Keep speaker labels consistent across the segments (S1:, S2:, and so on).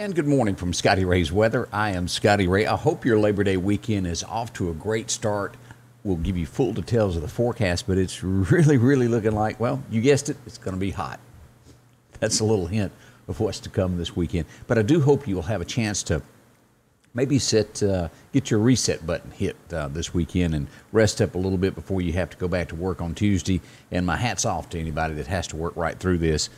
S1: And good morning from Scotty Ray's Weather. I am Scotty Ray. I hope your Labor Day weekend is off to a great start. We'll give you full details of the forecast, but it's really looking like, well, you guessed it, it's going to be hot. That's a little hint of what's to come this weekend. But I do hope you'll have a chance to maybe get your reset button hit this weekend and rest up a little bit before you have to go back to work on Tuesday. And my hat's off to anybody that has to work right through this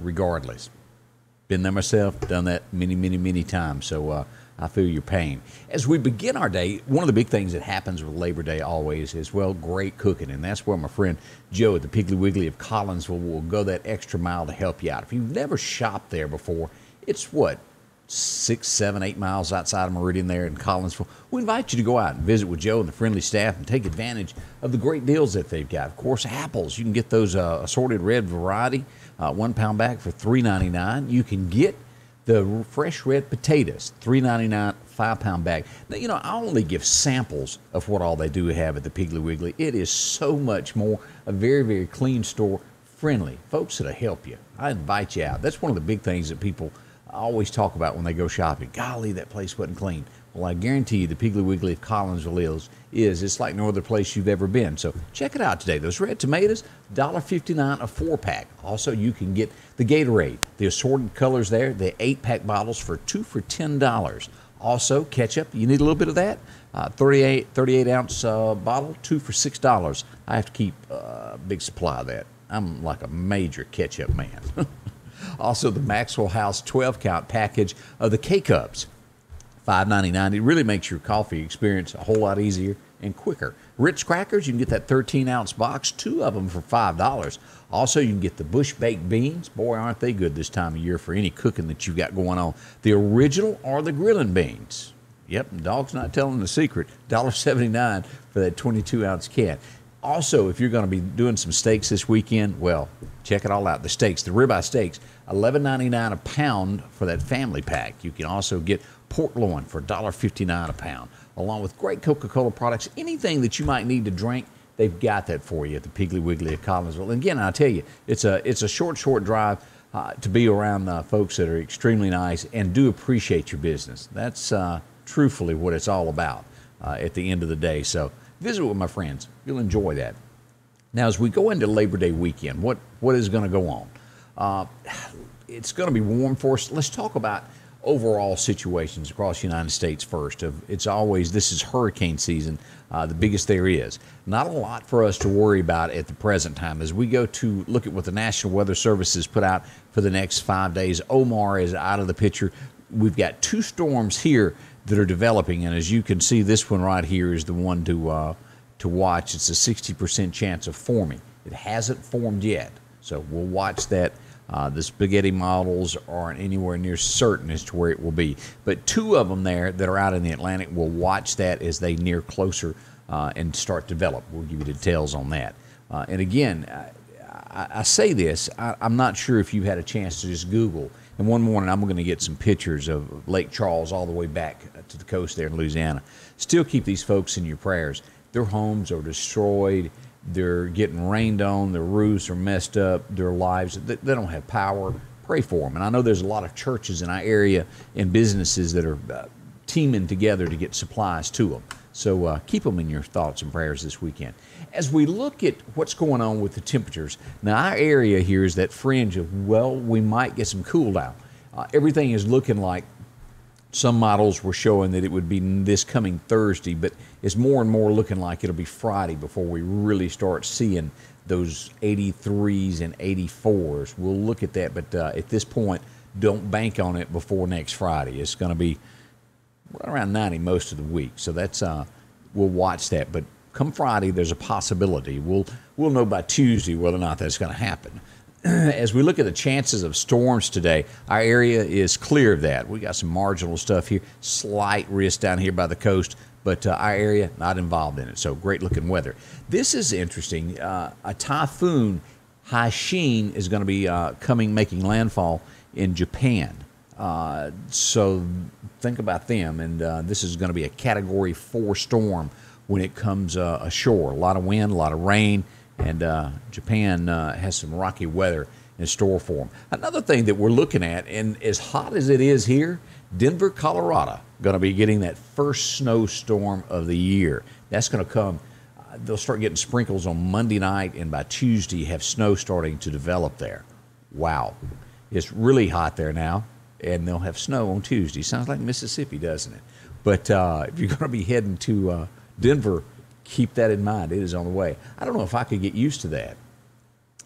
S1: regardless. Been there myself, done that many times, so I feel your pain. As we begin our day, one of the big things that happens with Labor Day always is, well, great cooking, and that's where my friend Joe at the Piggly Wiggly of Collinsville will go that extra mile to help you out. If you've never shopped there before, it's what, 6, 7, 8 miles outside of Meridian there in Collinsville. We invite you to go out and visit with Joe and the friendly staff and take advantage of the great deals that they've got. Of course, apples. You can get those assorted red variety, 1 pound bag for $3.99. You can get the fresh red potatoes, $3.99, 5 pound bag. Now, you know, I only give samples of what all they do have at the Piggly Wiggly. It is so much more. A very clean store, friendly. Folks that'll help you. I invite you out. That's one of the big things that people always talk about when they go shopping. Golly, that place wasn't clean. Well, I guarantee you the Piggly Wiggly of Collinsville it's like no other place you've ever been. So check it out today. Those red tomatoes, $1.59 a 4-pack. Also, you can get the Gatorade, the assorted colors there, the 8-pack bottles for $2 for $10. Also, ketchup, you need a little bit of that. 38-ounce bottle, $2 for $6. I have to keep a big supply of that. I'm like a major ketchup man. Also, the Maxwell House 12-count package of the K-Cups, $5.99. It really makes your coffee experience a whole lot easier and quicker. Ritz crackers, you can get that 13-ounce box, 2 of them for $5. Also, you can get the Bush baked beans. Boy, aren't they good this time of year for any cooking that you've got going on. The original or the grilling beans. Yep, the dog's not telling the secret. $1.79 for that 22-ounce can. Also, if you're going to be doing some steaks this weekend, well, check it all out. The steaks, the ribeye steaks, $11.99 a pound for that family pack. You can also get pork loin for $1.59 a pound, along with great Coca-Cola products. Anything that you might need to drink, they've got that for you at the Piggly Wiggly of Collinsville. And again, I'll tell you, it's a short drive to be around folks that are extremely nice and do appreciate your business. That's truthfully what it's all about at the end of the day. So visit with my friends. You'll enjoy that. Now, as we go into Labor Day weekend, what is going to go on? It's going to be warm for us. Let's talk about overall situations across the United States first. This is hurricane season, the biggest there is. Not a lot for us to worry about at the present time. As we go to look at what the National Weather Service has put out for the next 5 days, Omar is out of the picture. We've got 2 storms here that are developing, and as you can see, this one right here is the one to watch. It's a 60% chance of forming. It hasn't formed yet, so we'll watch that. The spaghetti models aren't anywhere near certain as to where it will be, but 2 of them there that are out in the Atlantic, will watch that as they near closer and start to develop. We'll give you details on that. And again, I say this, I'm not sure if you've had a chance to just Google. And one morning I'm going to get some pictures of Lake Charles all the way back to the coast there in Louisiana. Still keep these folks in your prayers. Their homes are destroyed. They're getting rained on. Their roofs are messed up. Their lives, they don't have power. Pray for them. And I know there's a lot of churches in our area and businesses that are teaming together to get supplies to them. So keep them in your thoughts and prayers this weekend. As we look at what's going on with the temperatures, now our area here is that fringe of, well, we might get some cool down. Everything is looking like some models were showing that it would be this coming Thursday, but it's more and more looking like it'll be Friday before we really start seeing those 83s and 84s. We'll look at that, but at this point, don't bank on it before next Friday. It's going to be right around 90 most of the week, so that's we'll watch that. But come Friday, there's a possibility. We'll know by Tuesday whether or not that's going to happen. As we look at the chances of storms today, our area is clear of that. We got some marginal stuff here, slight risk down here by the coast, but our area not involved in it. So great looking weather. This is interesting. A typhoon, Haishin, is going to be making landfall in Japan. So think about them. And this is going to be a Category 4 storm when it comes ashore. A lot of wind, a lot of rain. And Japan has some rocky weather in store for them. Another thing that we're looking at, and as hot as it is here, Denver, Colorado, going to be getting that first snowstorm of the year. That's going to come. They'll start getting sprinkles on Monday night, and by Tuesday, you have snow starting to develop there. Wow. It's really hot there now, and they'll have snow on Tuesday. Sounds like Mississippi, doesn't it? But if you're going to be heading to Denver, keep that in mind. It is on the way. I don't know if I could get used to that,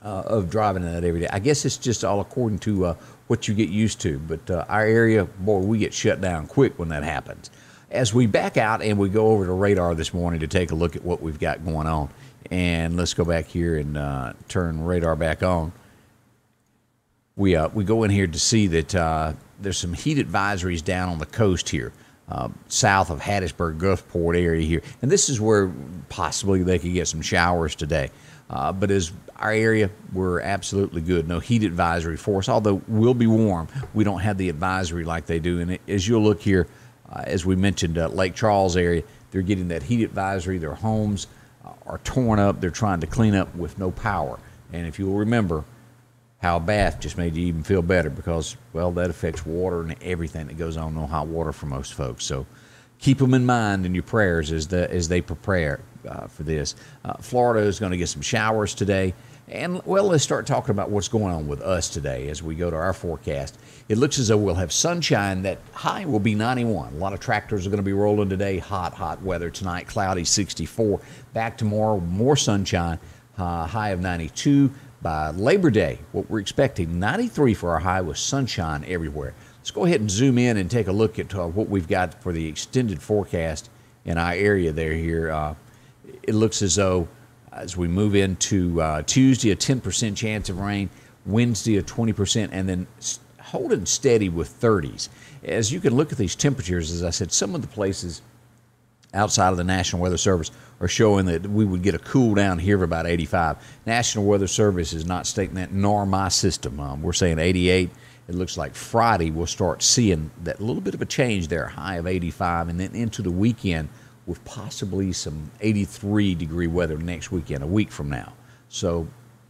S1: of driving in that every day. I guess it's just all according to what you get used to. But our area, boy, we get shut down quick when that happens. As we back out and we go over to radar this morning to take a look at what we've got going on, and let's go back here and turn radar back on. We go in here to see that there's some heat advisories down on the coast here, south of Hattiesburg, Gulfport area here. And this is where possibly they could get some showers today. But as our area, we're absolutely good. No heat advisory for us, although we'll be warm. We don't have the advisory like they do. And as you'll look here, as we mentioned, Lake Charles area, they're getting that heat advisory. Their homes are torn up. They're trying to clean up with no power. And if you'll remember, how a bath just made you even feel better because, well, that affects water and everything that goes on hot water for most folks. So keep them in mind in your prayers as they prepare for this. Florida is going to get some showers today. And, well, let's start talking about what's going on with us today as we go to our forecast. It looks as though we'll have sunshine. That high will be 91. A lot of tractors are going to be rolling today. Hot weather tonight, cloudy 64. Back tomorrow, more sunshine, high of 92. By Labor Day, what we're expecting, 93 for our high with sunshine everywhere. Let's go ahead and zoom in and take a look at what we've got for the extended forecast in our area there here. It looks as though as we move into Tuesday, a 10% chance of rain, Wednesday a 20%, and then holding steady with 30s. As you can look at these temperatures, as I said, some of the places outside of the National Weather Service are showing that we would get a cool down here of about 85. National Weather Service is not stating that, nor my system. We're saying 88. It looks like Friday we'll start seeing that little bit of a change there, high of 85, and then into the weekend with possibly some 83-degree weather next weekend, a week from now. So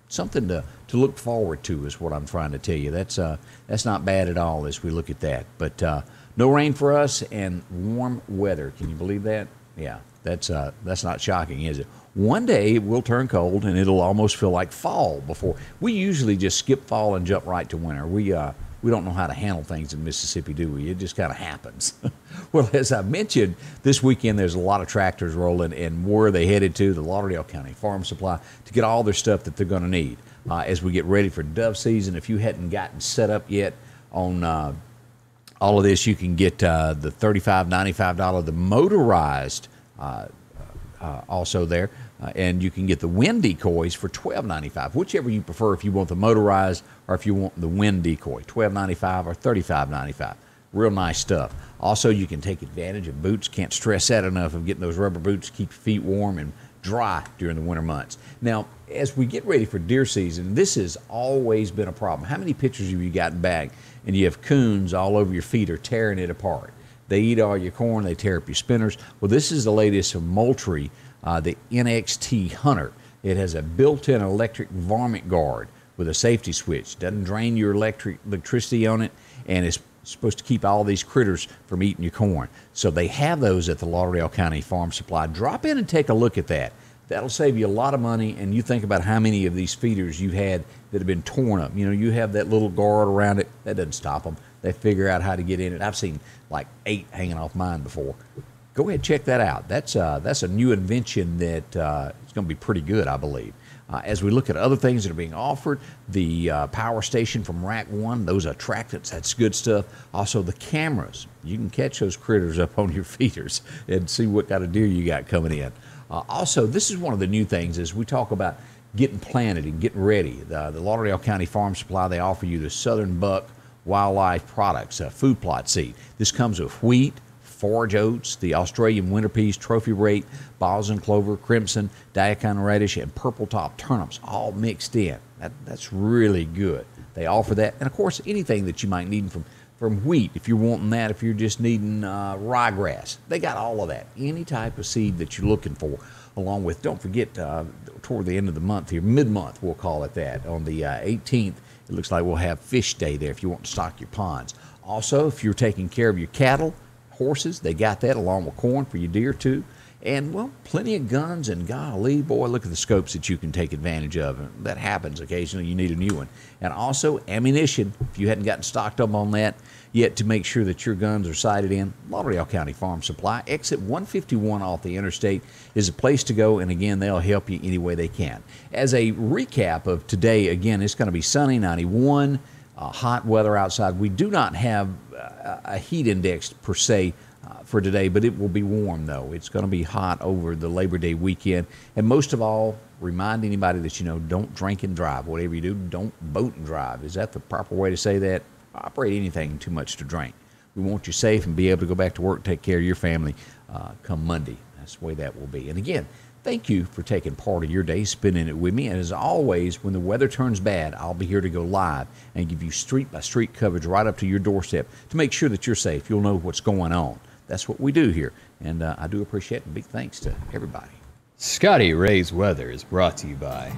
S1: something to look forward to is what I'm trying to tell you. That's not bad at all as we look at that. But no rain for us and warm weather. Can you believe that? Yeah, that's not shocking, is it? One day it will turn cold and it'll almost feel like fall before. We usually just skip fall and jump right to winter. We don't know how to handle things in Mississippi, do we? It just kind of happens. Well, as I mentioned, this weekend there's a lot of tractors rolling, and where are they headed to? The Lauderdale County Farm Supply to get all their stuff that they're going to need as we get ready for dove season. If you hadn't gotten set up yet on all of this, you can get the $35, $95, the motorized also there, and you can get the wind decoys for $12.95, whichever you prefer, if you want the motorized or if you want the wind decoy, $12.95 or $35.95. Real nice stuff. Also, you can take advantage of boots. Can't stress that enough, of getting those rubber boots to keep your feet warm and dry during the winter months. Now, as we get ready for deer season, this has always been a problem. How many pictures have you gotten back and you have coons all over your feet or tearing it apart? They eat all your corn, they tear up your spinners. Well, this is the latest from Moultrie, the NXT Hunter. It has a built-in electric varmint guard with a safety switch. Doesn't drain your electricity on it, and it's supposed to keep all these critters from eating your corn. So they have those at the Lauderdale County Farm Supply. Drop in and take a look at that. That'll save you a lot of money, and you think about how many of these feeders you've had that have been torn up. You know, you have that little guard around it. That doesn't stop them. They figure out how to get in it. I've seen like 8 hanging off mine before. Go ahead and check that out. That's a new invention that is going to be pretty good, I believe. As we look at other things that are being offered, the power station from Rack 1, those attractants, that's good stuff. Also the cameras. You can catch those critters up on your feeders and see what kind of deer you got coming in. Also, this is one of the new things as we talk about getting planted and getting ready. The Lauderdale County Farm Supply, they offer you the Southern Buck Wildlife Products food plot seed. This comes with wheat, forage oats, the Australian winter peas, trophy rate, Boston clover, crimson, daikon radish, and purple top turnips all mixed in. That's really good. They offer that. And, of course, anything that you might need from wheat, if you're wanting that, if you're just needing ryegrass, they got all of that. Any type of seed that you're looking for, along with, don't forget, toward the end of the month here, mid-month, we'll call it that, on the 18th, It looks like we'll have fish day there if you want to stock your ponds. Also, if you're taking care of your cattle, horses, they got that along with corn for your deer too. And, well, plenty of guns, and golly, boy, look at the scopes that you can take advantage of. That happens occasionally. You need a new one. And also ammunition, if you hadn't gotten stocked up on that yet, to make sure that your guns are sighted in. Lauderdale County Farm Supply, exit 151 off the interstate, is a place to go, and again, they'll help you any way they can. As a recap of today, again, it's going to be sunny, 91, hot weather outside. We do not have a heat index per se for today, but it will be warm, though. It's going to be hot over the Labor Day weekend. And most of all, remind anybody that, don't drink and drive. Whatever you do, don't boat and drive. Is that the proper way to say that? Operate anything too much to drink. We want you safe and be able to go back to work and take care of your family come Monday. That's the way that will be. And again, thank you for taking part of your day, spending it with me. And as always, when the weather turns bad, I'll be here to go live and give you street-by-street coverage right up to your doorstep to make sure that you're safe. You'll know what's going on. That's what we do here, and I do appreciate it. Big thanks to everybody.
S2: Scotty Ray's Weather is brought to you by